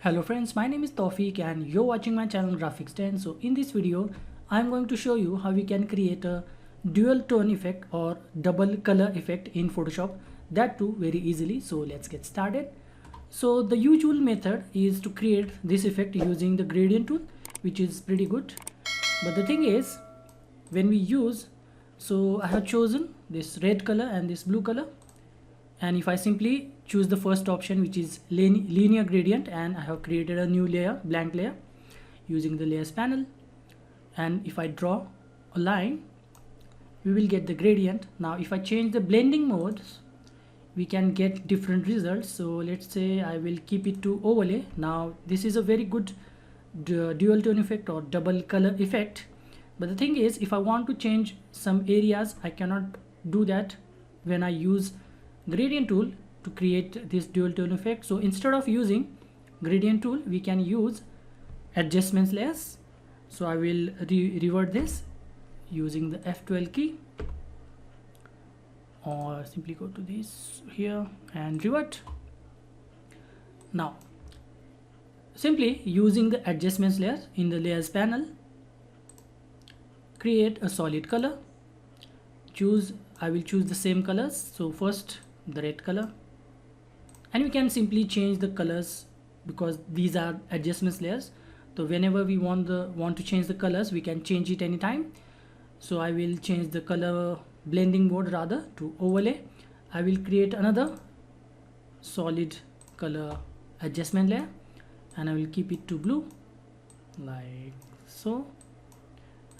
Hello friends, my name is Tawfiq and you're watching my channel Graphics 10. So in this video, I'm going to show you how we can create a dual tone effect or double color effect in Photoshop, that too very easily. So let's get started. So the usual method is to create this effect using the gradient tool, which is pretty good. But the thing is, when we use, so I have chosen this red color and this blue color. And if I simply choose the first option, which is linear gradient, and I have created a new layer, blank layer, using the layers panel, and if I draw a line, we will get the gradient. Now if I change the blending modes, we can get different results. So let's say I will keep it to overlay. Now this is a very good dual tone effect or double color effect, but the thing is, if I want to change some areas, I cannot do that when I use gradient tool to create this dual tone effect. So instead of using gradient tool, we can use adjustments layers. So I will revert this using the F12 key, or simply go to this here and revert. Now simply using the adjustments layer in the layers panel, create a solid color. I will choose the same colors. So first the red color, and we can simply change the colors because these are adjustments layers. So whenever we want to change the colors, we can change it anytime. So I will change the color blending mode rather to overlay. I will create another solid color adjustment layer and I will keep it to blue like so,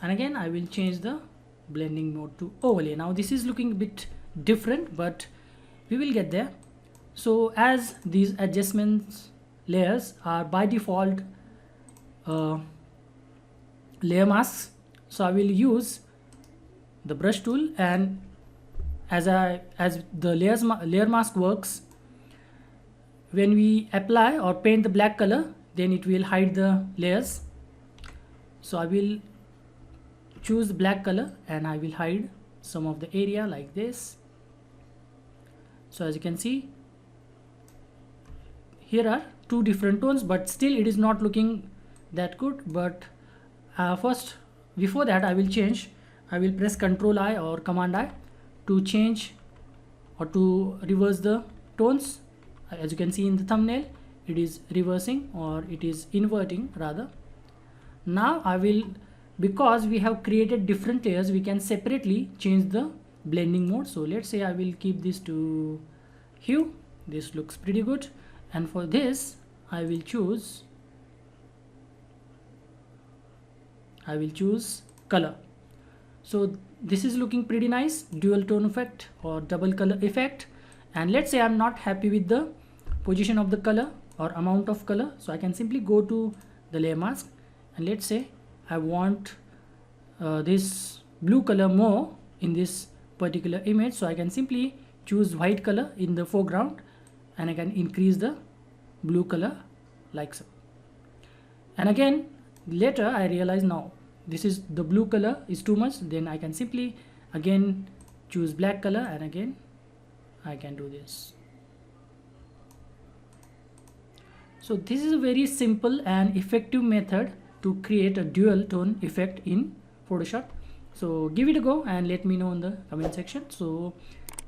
and again I will change the blending mode to overlay. Now this is looking a bit different, but we will get there. So as these adjustments layers are by default layer masks, so I will use the brush tool, and as the layer mask works, when we apply or paint the black color, then it will hide the layers. So I will choose the black color and I will hide some of the area like this. So as you can see, here are two different tones, but still it is not looking that good. But first, before that, I will press Ctrl I or Command I to change or to reverse the tones. As you can see in the thumbnail, it is reversing, or it is inverting rather. Now I will, because we have created different layers, we can separately change the blending mode. So let's say I will keep this to hue. This looks pretty good, and for this I will choose color. So this is looking pretty nice, dual tone effect or double color effect. And let's say I'm not happy with the position of the color or amount of color, so I can simply go to the layer mask, and let's say I want this blue color more in this particular image. So I can simply choose white color in the foreground and I can increase the blue color like so. And again later I realize now this is the blue color is too much, then I can simply again choose black color and again I can do this. So this is a very simple and effective method to create a dual tone effect in Photoshop. So give it a go and let me know in the comment section. So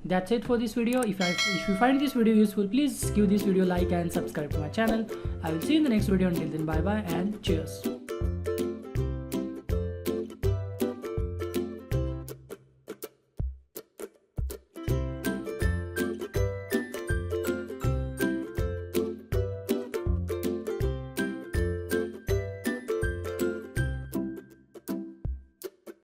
that's it for this video. If you find this video useful, please give this video a like and subscribe to my channel. I will see you in the next video. Until then, bye bye and cheers.